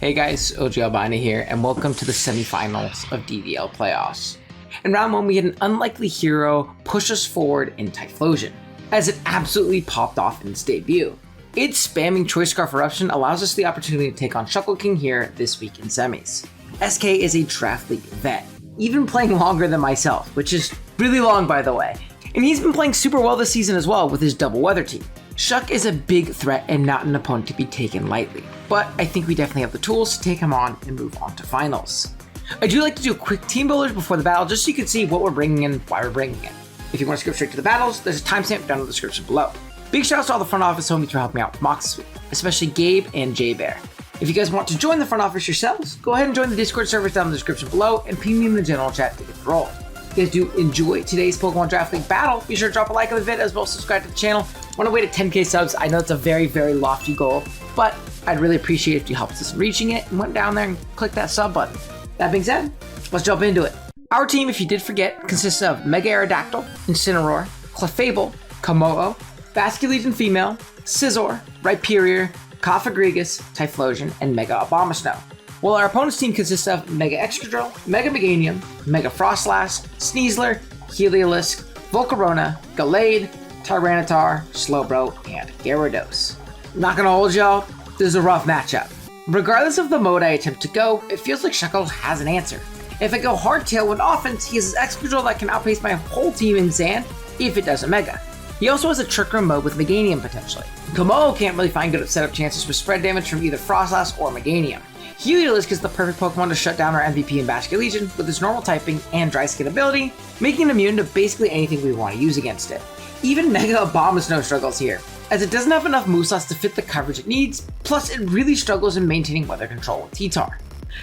Hey guys, OGalbina here, and welcome to the semifinals of DDL playoffs. In round 1, we had an unlikely hero push us forward in Typhlosion, as it absolutely popped off in its debut. Its spamming Choice Scarf Eruption allows us the opportunity to take on Shuckleking here this week in semis. SK is a Draft League vet, even playing longer than myself, which is really long by the way. And he's been playing super well this season as well with his double weather team. Shuck is a big threat and not an opponent to be taken lightly, but I think we definitely have the tools to take him on and move on to finals. I do like to do quick team builders before the battle just so you can see what we're bringing in, why we're bringing it. If you want to skip straight to the battles, there's a timestamp down in the description below. Big shouts to all the front office homies for helping me out with mocks this week, especially Gabe and J-Bear. If you guys want to join the front office yourselves, go ahead and join the Discord servers down in the description below and ping me in the general chat to get the roll. If you guys do enjoy today's Pokemon Draft League battle, be sure to drop a like on the vid as well as subscribe to the channel. Want to wait at 10k subs? I know it's a very, very lofty goal, but I'd really appreciate if you helped us reaching it and went down there and clicked that sub button. That being said, let's jump into it. Our team, if you did forget, consists of Mega Aerodactyl, Incineroar, Clefable, Komodo, Basculegion Female, Scizor, Rhyperior, Cofagrigus, Typhlosion, and Mega Abomasnow. While our opponent's team consists of Mega Excadrill, Mega Meganium, Mega Frostlass, Sneasler, Heliolisk, Volcarona, Gallade, Tyranitar, Slowbro, and Gyarados. Not gonna hold y'all, this is a rough matchup. Regardless of the mode I attempt to go, it feels like Shuckles has an answer. If I go hard Tailwind offense, he has his Excadrill that can outpace my whole team in Sand if it doesn't Mega. He also has a Trick Room mode with Meganium potentially. Komodo can't really find good setup chances for spread damage from either Frostlass or Meganium. Heliolisk is the perfect Pokemon to shut down our MVP in Basculegion with its normal typing and dry skin ability, making it immune to basically anything we want to use against it. Even Mega Abomasnow struggles here, as it doesn't have enough movesets to fit the coverage it needs, plus it really struggles in maintaining weather control with T-Tar.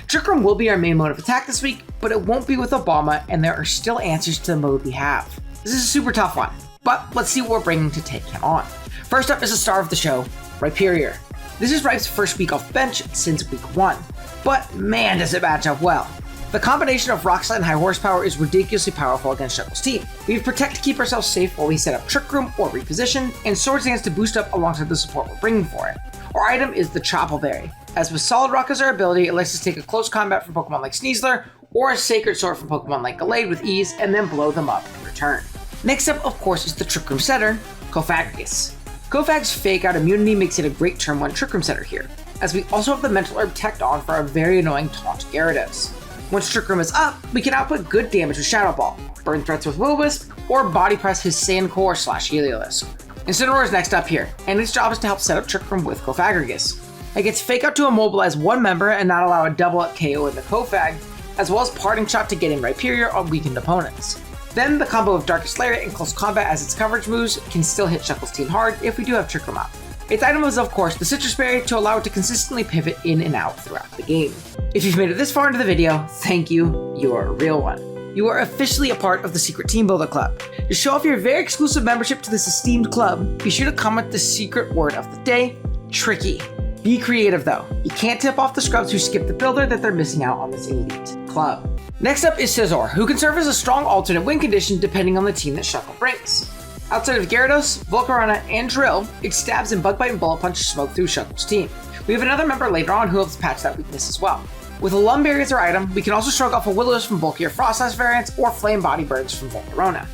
Trick Room will be our main mode of attack this week, but it won't be with Obama, and there are still answers to the mode we have. This is a super tough one, but let's see what we're bringing to take him on. First up is the star of the show, Rhyperior. This is Rhype's first week off bench since week 1, but man does it match up well. The combination of Rock Slide and High Horsepower is ridiculously powerful against Shuckle's team. We have Protect to keep ourselves safe while we set up Trick Room or Reposition, and Swords Dance to boost up alongside the support we're bringing for it. Our item is the Choppleberry, as with Solid Rock as our ability, it lets us take a close combat from Pokemon like Sneasler, or a Sacred Sword from Pokemon like Gallade with ease, and then blow them up in return. Next up, of course, is the Trick Room setter, Cofagrigus. Cofag's Fake Out immunity makes it a great turn 1 Trick Room setter here, as we also have the Mental Herb Tech on for our very annoying Taunt Gyarados. Once Trick Room is up, we can output good damage with Shadow Ball, burn threats with Will-O-Wisp, or body press his Sand Core / Heliolisk. Incineroar is next up here, and its job is to help set up Trick Room with Cofagrigus. It gets Fake Out to immobilize one member and not allow a double up KO in the Cofag, as well as Parting Shot to get in Rhyperior on weakened opponents. Then the combo of Darkest Lariat and Close Combat as its coverage moves can still hit Shuckle's team hard if we do have Trick Room up. Its item is of course the Citrus Berry to allow it to consistently pivot in and out throughout the game. If you've made it this far into the video, thank you, you are a real one. You are officially a part of the secret Team Builder Club. To show off your very exclusive membership to this esteemed club, be sure to comment the secret word of the day, Tricky. Be creative though, you can't tip off the scrubs who skip the builder that they're missing out on this elite club. Next up is Scizor, who can serve as a strong alternate win condition depending on the team that Shuckle brings. Outside of Gyarados, Volcarona, and Drill, it stabs and Bug Bite and Bullet Punch smoke through Shuckle's team. We have another member later on who helps patch that weakness as well. With a Lumberry as our item, we can also shrug off a Will-O-Wisp from bulkier Frostlass variants or Flame Body Birds from Volcarona.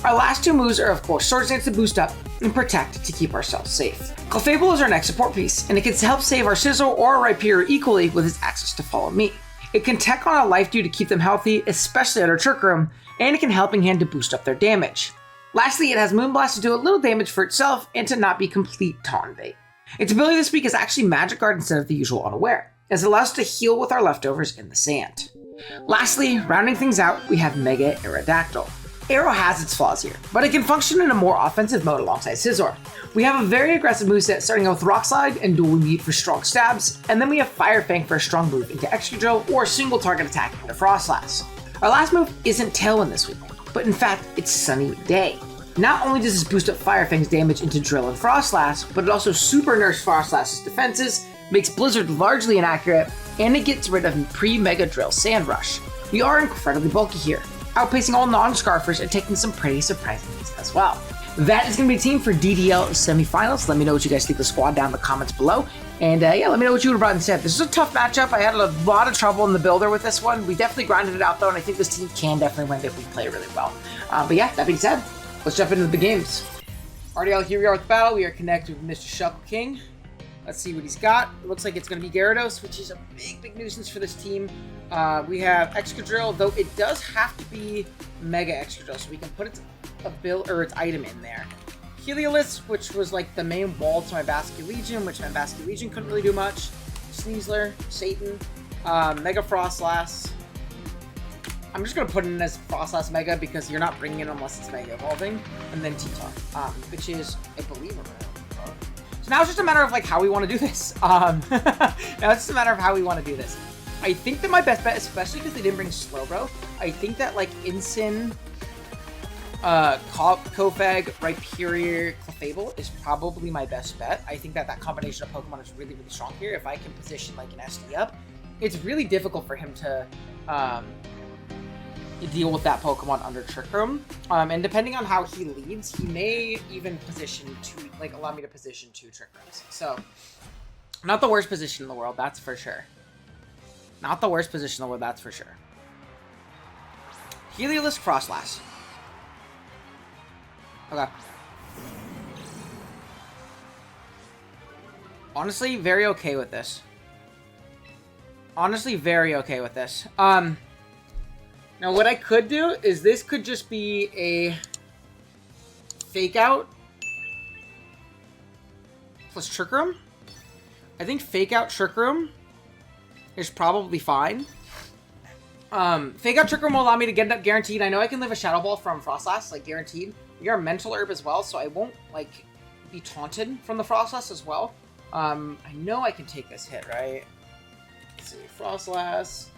Our last two moves are of course Swords Dance to boost up and Protect to keep ourselves safe. Clefable is our next support piece, and it can help save our Scizor or our Rhyperior equally with its access to Follow Me. It can tech on a Life Dew to keep them healthy, especially under Trick Room, and it can Helping Hand to boost up their damage. Lastly, it has Moonblast to do a little damage for itself and to not be complete taunt bait. Its ability this week is actually Magic Guard instead of the usual Unaware, as it allows us to heal with our leftovers in the sand. Lastly, rounding things out, we have Mega Aerodactyl. Aero has its flaws here, but it can function in a more offensive mode alongside Scizor. We have a very aggressive moveset starting out with Rock Slide and Dual Meat for strong stabs, and then we have Fire Fang for a strong move into Excadrill or a single target attack into Frostlass. Our last move isn't Tailwind this week, but in fact it's Sunny Day. Not only does this boost up Fire Fang's damage into Drill and Frostlass, but it also super nerfs Frostlass's defenses, makes Blizzard largely inaccurate, and it gets rid of pre-Mega Drill Sand Rush. We are incredibly bulky here, outpacing all non-Scarfers and taking some pretty surprising hits as well. That is going to be the team for DDL semifinals. Let me know what you guys think of the squad down in the comments below. And yeah, let me know what you would have brought instead. This is a tough matchup. I had a lot of trouble in the builder with this one. We definitely grinded it out though, and I think this team can definitely win if we play really well. But yeah, that being said, let's jump into the games. Alrighty, here we are with the battle. We are connected with Mr. Shuckleking. Let's see what he's got. It looks like it's going to be Gyarados, which is a big nuisance for this team. We have Excadrill, though it does have to be Mega Excadrill, so we can put its item in there. Heliolisk, which was like the main wall to my Basculegion, which my Basculegion couldn't really do much. Sneasler, Satan, Mega Frostlass. I'm just going to put it in as Frostlass Mega because you're not bringing it unless it's Mega Evolving. And then T-Tar, which is, I believe, so now it's just a matter of like how we want to do this. Now it's just a matter of how we want to do this. I think that my best bet, especially because they didn't bring Slowbro, I think that like Incin, Kofag, Rhyperior, Clefable is probably my best bet. I think that that combination of Pokemon is really strong here. If I can position like an SD up, it's really difficult for him to deal with that Pokemon under Trick Room. And depending on how he leads, he may even position two, like allow me to position 2 Trick Rooms. So, not the worst position in the world, that's for sure. Not the worst position in the world, that's for sure. Heliolisk Frostlass. Okay. Honestly, very okay with this. Honestly, very okay with this. Now, what I could do is this could just be a Fake Out plus Trick Room. I think Fake Out Trick Room is probably fine. Fake Out Trick Room will allow me to get it up guaranteed. I know I can live a Shadow Ball from Frostlass, like guaranteed. We are Mental Herb as well, so I won't like be taunted from the Frostlass as well. I know I can take this hit, right? Let's see, Frostlass.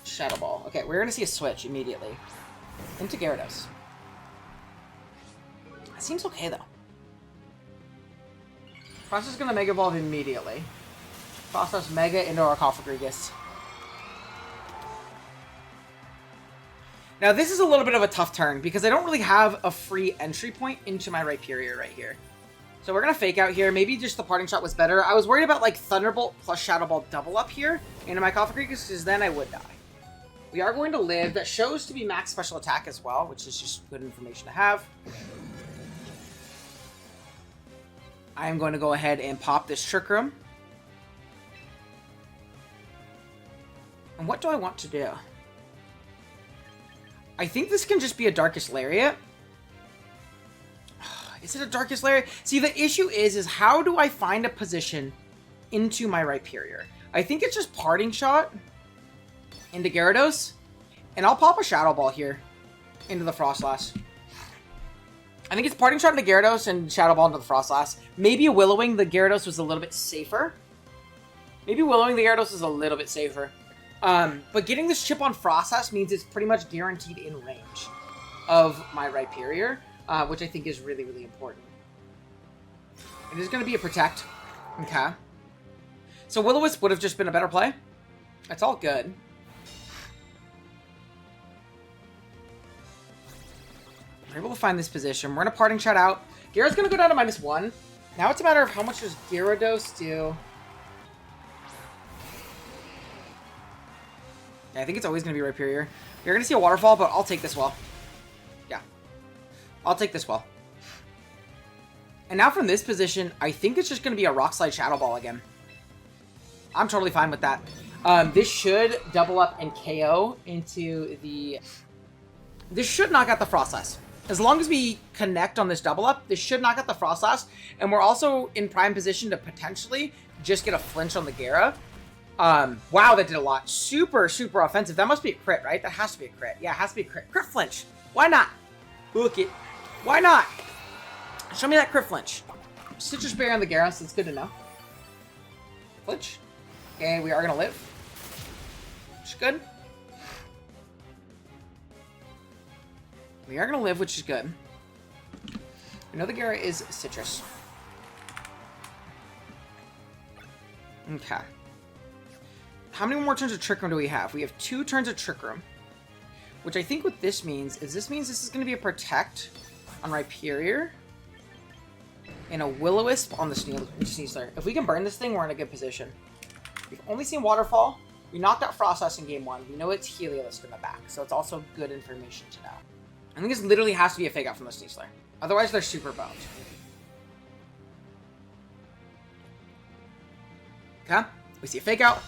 Shadow Ball. Okay, we're going to see a switch immediately. Into Gyarados. That seems okay, though. Frostlass is going to Mega Evolve immediately. Frostlass Mega into Arcofagrigus. Now, this is a little bit of a tough turn, because I don't really have a free entry point into my Rhyperior right here. So we're going to Fake Out here. Maybe just the Parting Shot was better. I was worried about, like, Thunderbolt plus Shadow Ball double up here into my Arcofagrigus, because then I would die. We are going to live. That shows to be max special attack as well, which is just good information to have. I am going to go ahead and pop this Trick Room. And what do I want to do? I think this can just be a Darkest Lariat. Is it a Darkest Lariat? See, the issue is how do I find a position into my Rhyperior? I think it's just Parting Shot into Gyarados, and I'll pop a Shadow Ball here into the Frostlass. I think it's Parting Shot into Gyarados and Shadow Ball into the Frostlass. Maybe a Willowing the Gyarados was a little bit safer. Maybe Willowing the Gyarados is a little bit safer. But getting this chip on Frostlass means it's pretty much guaranteed in range of my Rhyperior, which I think is really important. It is going to be a Protect. Okay. So Will-O-Wisp would have just been a better play. It's all good. We're able to find this position. We're going to Parting Shot out. Gyara's going to go down to -1. Now it's a matter of how much does Gyarados do. Yeah, I think it's always going to be Rhyperior. You're going to see a Waterfall, but I'll take this well. Yeah. I'll take this well. And now from this position, I think it's just going to be a Rock Slide Shadow Ball again. I'm totally fine with that. This should double up and KO into the... This should knock out the Frostlass. As long as we connect on this double up, this should knock out the Frostlass. And we're also in prime position to potentially just get a flinch on the Gyara. Wow, that did a lot. Super offensive. That must be a crit, right? That has to be a crit. Yeah, it has to be a crit. Crit flinch. Why not? Look it. Why not? Show me that crit flinch. Citrus Berry on the Gyara, so it's good to know. Flinch. Okay, we are going to live. Which is good. We are going to live, which is good. We know the Gyara is Citrus. Okay. How many more turns of Trick Room do we have? We have 2 turns of Trick Room. Which I think what this means is this is going to be a Protect on Rhyperior. and a Will-O-Wisp on the Sneasler. If we can burn this thing, we're in a good position. We've only seen Waterfall. We knocked out Frostlass in game 1. We know it's Heliolisk in the back, so it's also good information to know. I think this literally has to be a fake out from the Sneasler. Otherwise, they're super boned. Okay, we see a fake out.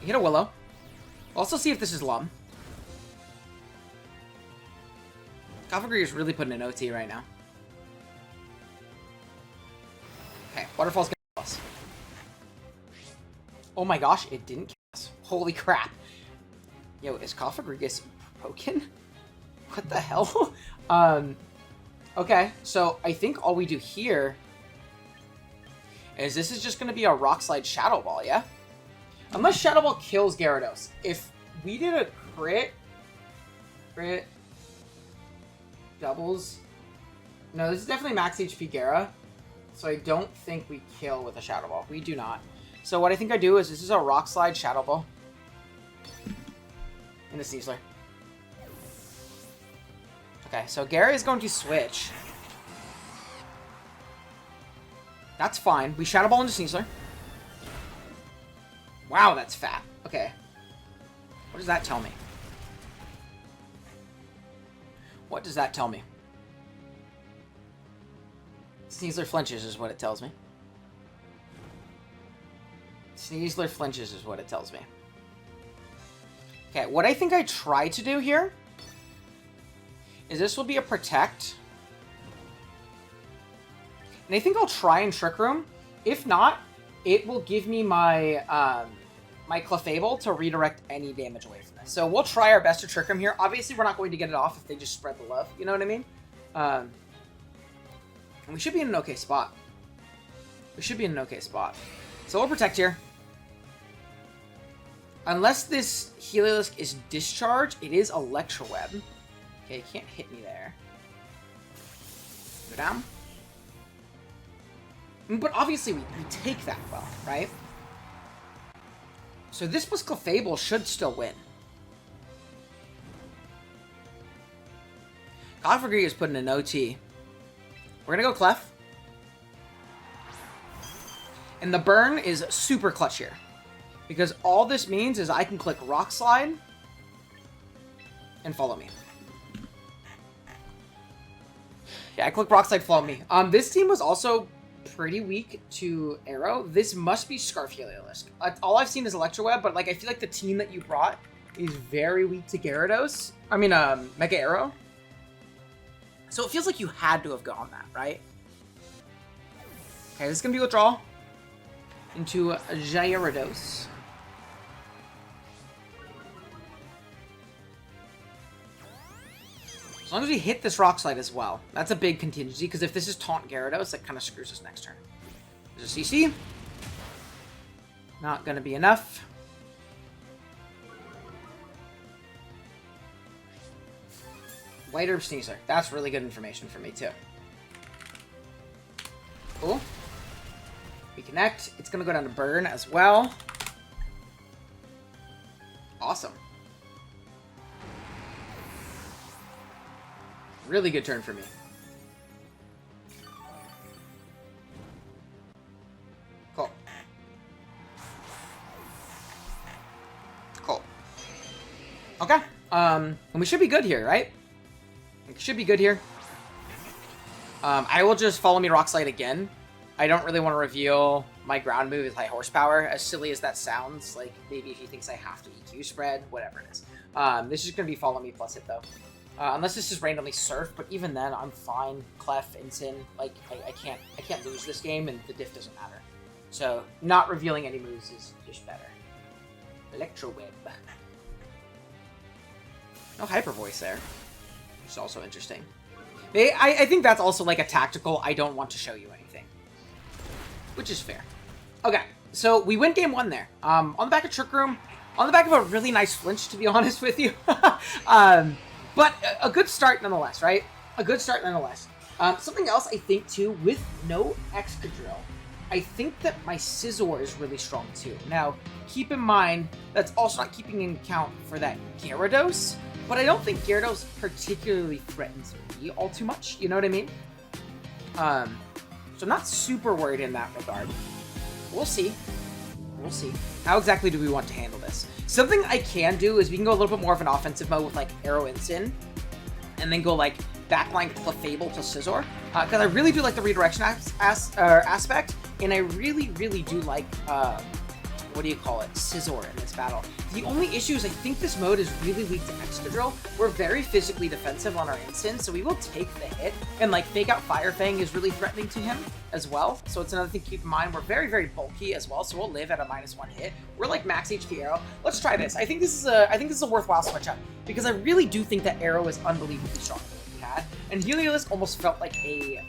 We hit a Willow. We'll also see if this is Lum. Cofagri is really putting an OT right now. Okay, Waterfall's gonna kill us. Oh my gosh, it didn't kill us. Holy crap. Yo, is Cofagrigus broken? What the hell? Okay, so I think all we do here is this is just going to be a Rock Slide Shadow Ball, yeah? Unless Shadow Ball kills Gyarados. If we did a crit, doubles. No, this is definitely max HP Gyara, so I don't think we kill with a Shadow Ball. We do not. So what I think I do is this is a Rock Slide Shadow Ball in the Sneasler. Okay, so Gyara is going to switch. That's fine. We Shadow Ball into Sneasler. Wow, that's fat. Okay. What does that tell me? What does that tell me? Sneasler flinches is what it tells me. Sneasler flinches is what it tells me. Okay, what I think I try to do here is this will be a Protect. And I think I'll try and Trick Room. If not, it will give me my my Clefable to redirect any damage away from this. So we'll try our best to Trick Room here. Obviously, we're not going to get it off if they just spread the love. You know what I mean? And we should be in an okay spot. We should be in an okay spot. So we'll Protect here. Unless this Heliolisk is Discharge, it is Electroweb. Okay, you can't hit me there. Go down. But obviously we take that well, right? So this plus Clefable should still win. Cofagri is putting an OT. We're gonna go Clef. And the burn is super clutch here. Because all this means is I can click Rock Slide and follow me. Yeah, I click Rock Slide, follow me. This team was also pretty weak to Arrow. This must be Scarf Heliolisk. All I've seen is Electroweb, but like I feel like the team that you brought is very weak to Gyarados. I mean, Mega Arrow. So it feels like you had to have gone that, right? Okay, this is gonna be withdrawal into Gyarados. As long as we hit this Rock Slide as well. That's a big contingency, because if this is Taunt Gyarados, that kind of screws us next turn. There's a CC. Not going to be enough. White Herb Sneasler. That's really good information for me, too. Cool. We connect. It's going to go down to Burn as well. Awesome. Really good turn for me. Cool. Cool. Okay. And we should be good here, right? We should be good here. I will just follow me Rock Slide again. I don't really want to reveal my ground move with high horsepower, as silly as that sounds. Like, maybe if he thinks I have to EQ spread, whatever it is. This is going to be follow me plus hit, though. Unless this is randomly Surf, but even then, I'm fine. Clef, Incin, like, I can't lose this game, and the diff doesn't matter. So, not revealing any moves is just better. Electroweb. No Hyper Voice there. Which is also interesting. I think that's also, like, a tactical, I don't want to show you anything. Which is fair. Okay, so we win game 1 there. On the back of Trick Room, on the back of a really nice flinch, to be honest with you. But a good start nonetheless, right? A good start nonetheless. Something else I think too, with no Excadrill, I think that my Scizor is really strong too. Now, keep in mind, that's also not keeping in account for that Gyarados. But I don't think Gyarados particularly threatens me all too much, you know what I mean? So I'm not super worried in that regard. We'll see. We'll see. How exactly do we want to handle this? Something I can do is we can go a little bit more of an offensive mode with like Arrow Instant, and then go like backline Clefable to Scizor, because I really do like the redirection aspect, and I really do like what do you call it, Scizor in this battle. The only issue is I think this mode is really weak to Excadrill. We're very physically defensive on our instant, so we will take the hit, and like Fake Out Fire Fang is really threatening to him as well, so it's another thing to keep in mind. We're very bulky as well, so we'll live at a -1 hit. We're like max HP Arrow. Let's try this. I think this is a worthwhile switch up, because I really do think that Arrow is unbelievably strong than we had, and Heliolisk almost felt like a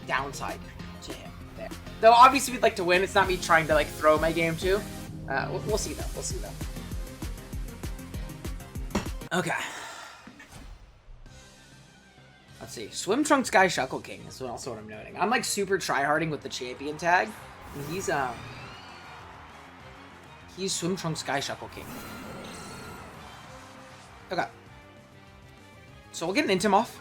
downside to him there. Though obviously we'd like to win. It's not me trying to like throw my game too. We'll see though. We'll see though. Okay. Let's see. Swim Trunks Guy Shuckleking is also what I'm noting. I'm like super tryharding with the champion tag. And he's Swim Trunks Guy Shuckleking. Okay. So we'll get an Intim off.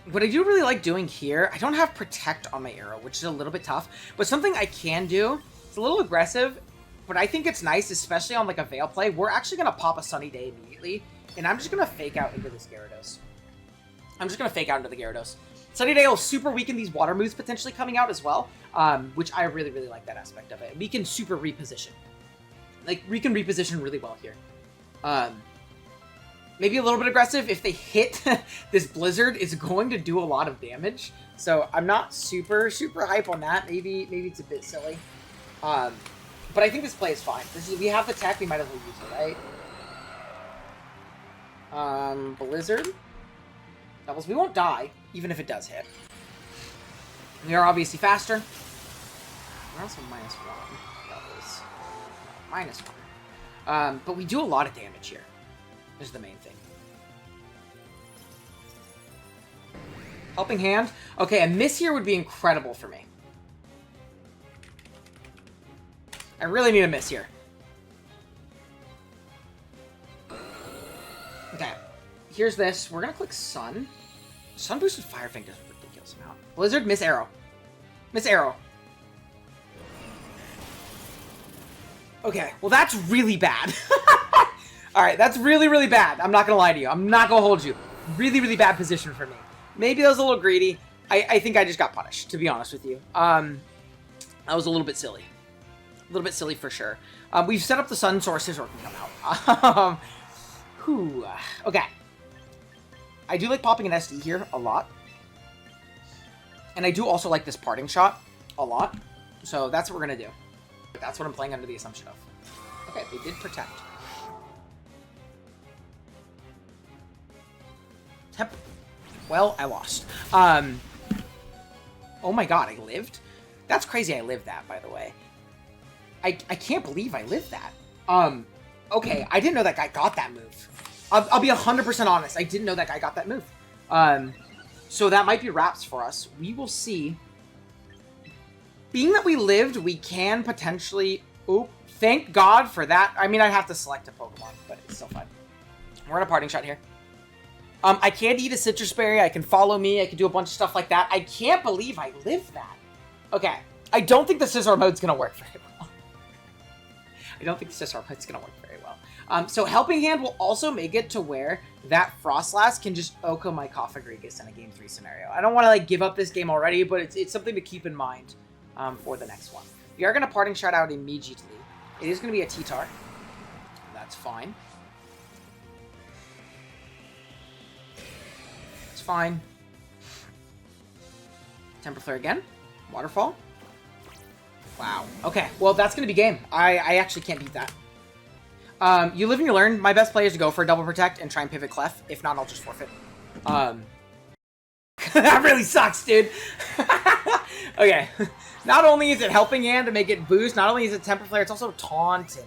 What I do really like doing here, I don't have Protect on my Arrow, which is a little bit tough, but something I can do, it's a little aggressive, but I think it's nice, especially on like a Veil play. We're actually going to pop a Sunny Day immediately, and I'm just going to Fake Out into this Gyarados. I'm just going to Fake Out into the Gyarados. Sunny Day will super weaken these water moves potentially coming out as well, which I really like that aspect of it. We can super reposition. Like, we can reposition really well here. Maybe a little bit aggressive. If they hit this Blizzard, it's going to do a lot of damage. So I'm not super hype on that. Maybe it's a bit silly. But I think this play is fine. We have the tech, we might as well use it, right? Blizzard. Doubles. We won't die, even if it does hit. We are obviously faster. We're also -1. Doubles. -1. But we do a lot of damage here. Is the main thing. Helping Hand. Okay, a miss here would be incredible for me. I really need a miss here. Okay. Here's this. We're gonna click Sun. Sun boosted Fire Fang does a ridiculous amount. Blizzard, miss Arrow. Miss Arrow. Okay, well that's really bad. Alright, that's really bad. I'm not gonna lie to you. I'm not gonna hold you. Really bad position for me. Maybe that was a little greedy. I think I just got punished, to be honest with you. That was a little bit silly. A little bit silly for sure. We've set up the Sun sources, or it can come out. Okay. I do like popping an SD here a lot. And I do also like this Parting Shot a lot. So that's what we're gonna do. That's what I'm playing under the assumption of. Okay, they did Protect. Well, I lost. Oh my god, I lived? That's crazy I lived that, by the way. I can't believe I lived that. Okay, I didn't know that guy got that move. I'll be 100% honest, I didn't know that guy got that move. So that might be wraps for us. We will see. Being that we lived, we can potentially... Oh, thank God for that. I mean, I'd have to select a Pokemon, but it's still fine. We're in a Parting Shot here. I can't eat a Citrus Berry. I can follow me. I can do a bunch of stuff like that. I can't believe I lived that. Okay. I don't think the Scizor mode's going to work very well. I don't think the Scizor mode's going to work very well. So Helping Hand will also make it to where that Frostlass can just Oko my Cofagrigus in a Game 3 scenario. I don't want to like give up this game already, but it's something to keep in mind for the next one. We are going to Parting Shot out immediately. It is going to be a T-Tar. That's fine. Fine. Temper Flare again. Waterfall. Wow. Okay. Well, that's going to be game. I actually can't beat that. You live and you learn. My best play is to go for a double Protect and try and pivot Clef. If not, I'll just forfeit. That really sucks, dude. Okay. Not only is it Helping Hand to make it boost, not only is it Temper Flare, it's also Taunt.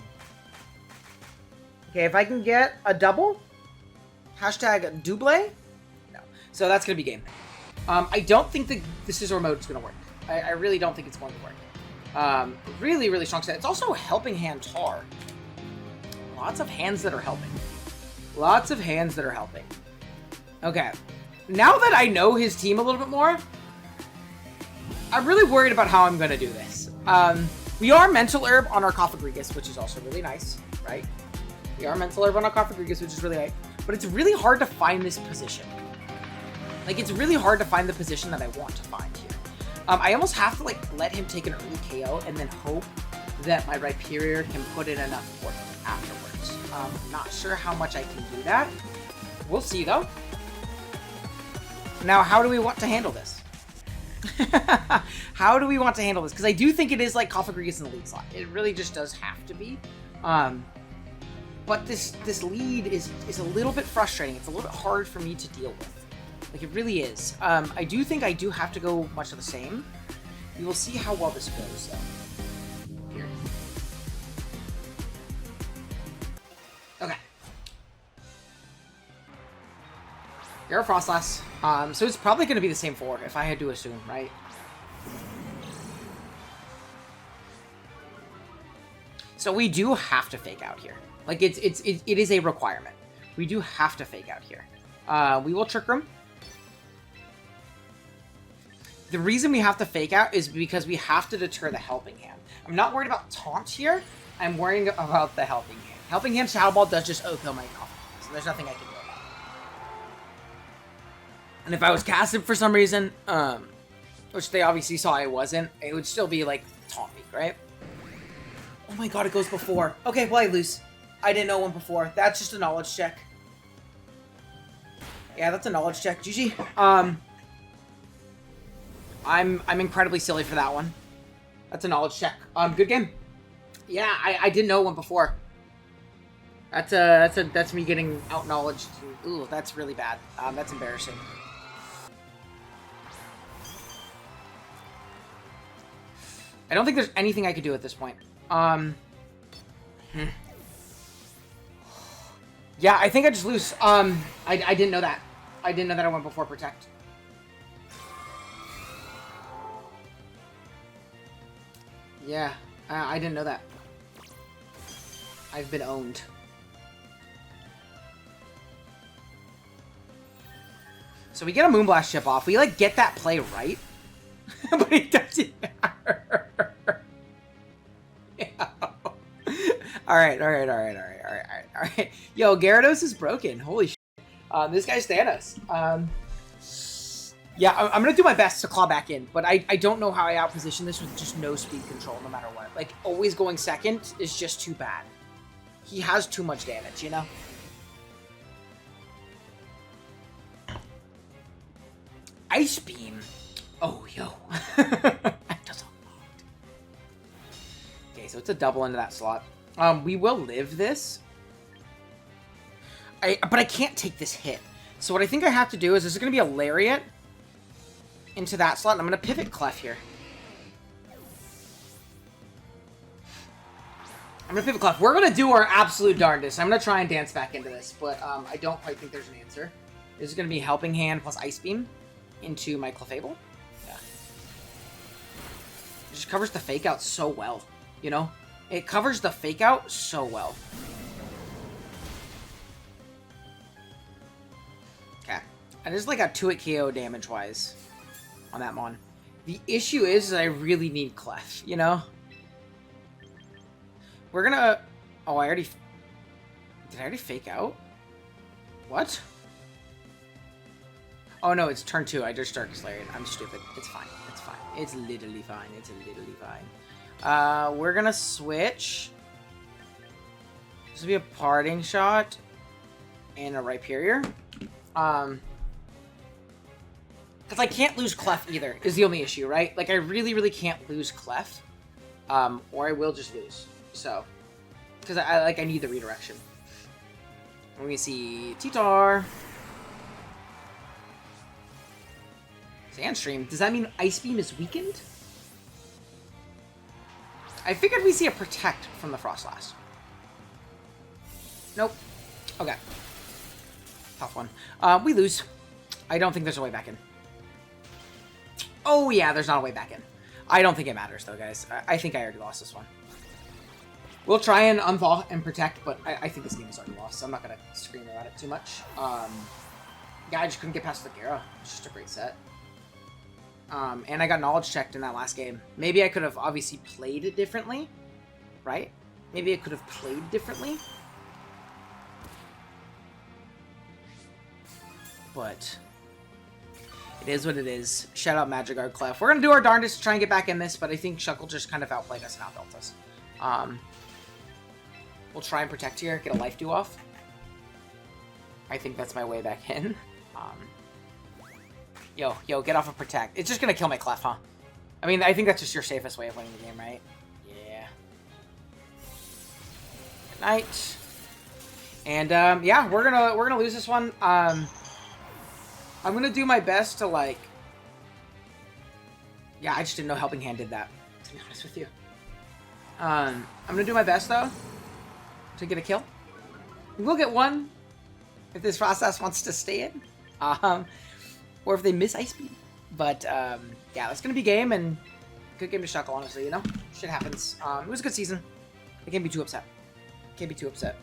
Okay, if I can get a double. Hashtag Double. So that's going to be game. I don't think the Scizor mode is going to work. I really don't think it's going to work. Really strong set. It's also Helping Hand Tar. lots of hands that are helping. Lots of hands that are helping. Okay. Now that I know his team a little bit more, I'm really worried about how I'm going to do this. We are Mental Herb on our Cofagrigus, which is also really nice, right? We are Mental Herb on our Cofagrigus, which is really nice. But it's really hard to find this position. Like, it's really hard to find the position that I want to find here. I almost have to, like, let him take an early KO and then hope that my Rhyperior can put in enough work afterwards. I'm not sure how much I can do that. We'll see, though. Now, how do we want to handle this? How do we want to handle this? Because I do think it is like Cofagrigus in the lead slot. It really just does have to be. But this lead is a little bit frustrating. It's a little bit hard for me to deal with. Like, it really is. I do think I do have to go much of the same. We will see how well this goes, though. Here. Okay. You're a Frostlass. So it's probably going to be the same 4, if I had to assume, right? So we do have to fake out here. Like, it is a requirement. We do have to fake out here. We will Trick Room. The reason we have to fake out is because we have to deter the Helping Hand. I'm not worried about Taunt here. I'm worrying about the Helping Hand. Helping Hand Shadow Ball does just OHKO my Cofagrigus, so there's nothing I can do about it. And if I was casted for some reason, which they obviously saw I wasn't, it would still be, like, Taunt me, right? Oh my god, it goes before. Okay, well, I lose. I didn't know one before. That's just a knowledge check. Yeah, that's a knowledge check. GG. I'm incredibly silly for that one. That's a knowledge check. Good game. Yeah, I didn't know one before. That's me getting out knowledged. Ooh, that's really bad. That's embarrassing. I don't think there's anything I could do at this point. Yeah, I think I just lose. I didn't know that. I didn't know that I went before Protect. Yeah, I didn't know that. I've been owned. So we get a Moonblast chip off. We, like, get that play right. But it doesn't matter. Yeah. Alright. Yo, Gyarados is broken. Holy shit. This guy's Thanos. Yeah, I'm going to do my best to claw back in, but I don't know how I outposition this with just no speed control no matter what. Like, always going second is just too bad. He has too much damage, you know? Ice Beam. Oh, yo. That does a lot. Okay, so it's a double into that slot. We will live this. But I can't take this hit. So what I think I have to do is there's going to be a Lariat into that slot, and I'm going to pivot Clef here. I'm going to pivot Clef. We're going to do our absolute darndest. I'm going to try and dance back into this, but I don't quite think there's an answer. This is going to be Helping Hand plus Ice Beam into my Clefable. Yeah. It just covers the Fake Out so well, you know? It covers the Fake Out so well. Okay. I just like got 2-hit KO damage-wise on that Mon. The issue is I really need Clef, you know? We're gonna... Oh, I already... Did I already Fake Out? What? Oh, no, it's turn 2. I just Dark Lariat. I'm stupid. It's fine. It's fine. It's literally fine. It's literally fine. We're gonna switch. This will be a Parting Shot and a Rhyperior. Because I can't lose Clef either, is the only issue, right? Like, I really, really can't lose Clef. Or I will just lose. So, because I need the redirection. Let me see. T-Tar. Sandstream. Does that mean Ice Beam is weakened? I figured we see a Protect from the Frostlass. Nope. Okay. Tough one. We lose. I don't think there's a way back in. Oh, yeah, there's not a way back in. I don't think it matters, though, guys. I think I already lost this one. We'll try and unthaw and protect, but I think this game is already lost, so I'm not going to scream about it too much. Yeah, I just couldn't get past the Gyara. It's just a great set. And I got knowledge checked in that last game. Maybe I could have obviously played it differently, right? Maybe I could have played differently. But it is what it is. Shout out Magikarp Clef. We're going to do our darndest to try and get back in this, but I think Shuckle just kind of outplayed us and outbuilt us. We'll try and protect here, get a life dew off. I think that's my way back in. Yo, get off of protect. It's just going to kill my Clef, huh? I mean, I think that's just your safest way of winning the game, right? Yeah. Good night. And, yeah, we're gonna lose this one. I'm gonna do my best to, like... Yeah, I just didn't know Helping Hand did that, to be honest with you. I'm gonna do my best, though, to get a kill. We'll get one, if this process wants to stay in. Or if they miss Ice Beam. But, yeah, that's gonna be game, and good game to Shuckle, honestly, you know? Shit happens. It was a good season. I can't be too upset. Can't be too upset.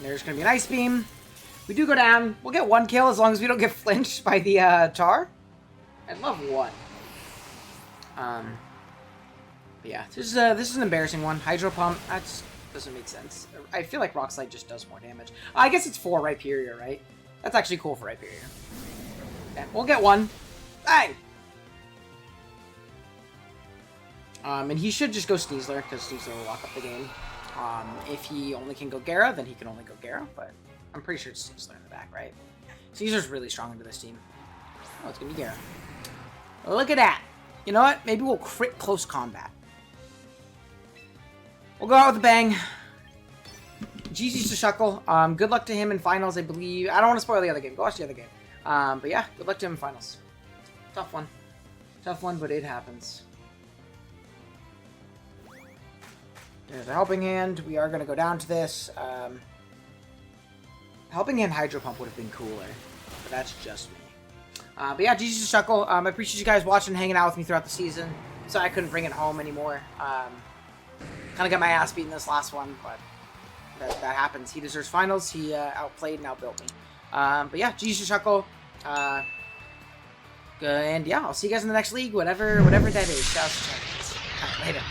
There's gonna be an Ice Beam. We do go down. We'll get one kill as long as we don't get flinched by the Char. I'd love one. But yeah, this is an embarrassing one. Hydro Pump, that just doesn't make sense. I feel like Rock Slide just does more damage. I guess it's for Rhyperior, right? That's actually cool for Rhyperior. Okay, we'll get one. Bang! And he should just go Sneasler, because Sneasler will lock up the game. If he only can go Gyara, then he can only go Gyara, but I'm pretty sure it's Sneasler in the back, right? Sneasler's really strong into this team. Oh, it's gonna be Gyara. Look at that! You know what? Maybe we'll crit close combat. We'll go out with a bang. GG's to Shuckle. Good luck to him in finals, I believe. I don't want to spoil the other game. Go watch the other game. But yeah, good luck to him in finals. Tough one. Tough one, but it happens. There's a Helping Hand. We are going to go down to this. Helping Hand Hydro Pump would have been cooler. But that's just me. But yeah, GG's to Shuckle. I appreciate you guys watching and hanging out with me throughout the season. Sorry I couldn't bring it home anymore. Kind of got my ass beat in this last one, but that happens. He deserves finals. He outplayed and outbuilt me. But yeah, GG's to Shuckle. And yeah, I'll see you guys in the next league, whatever that is. Shout out to Tyrants. Later.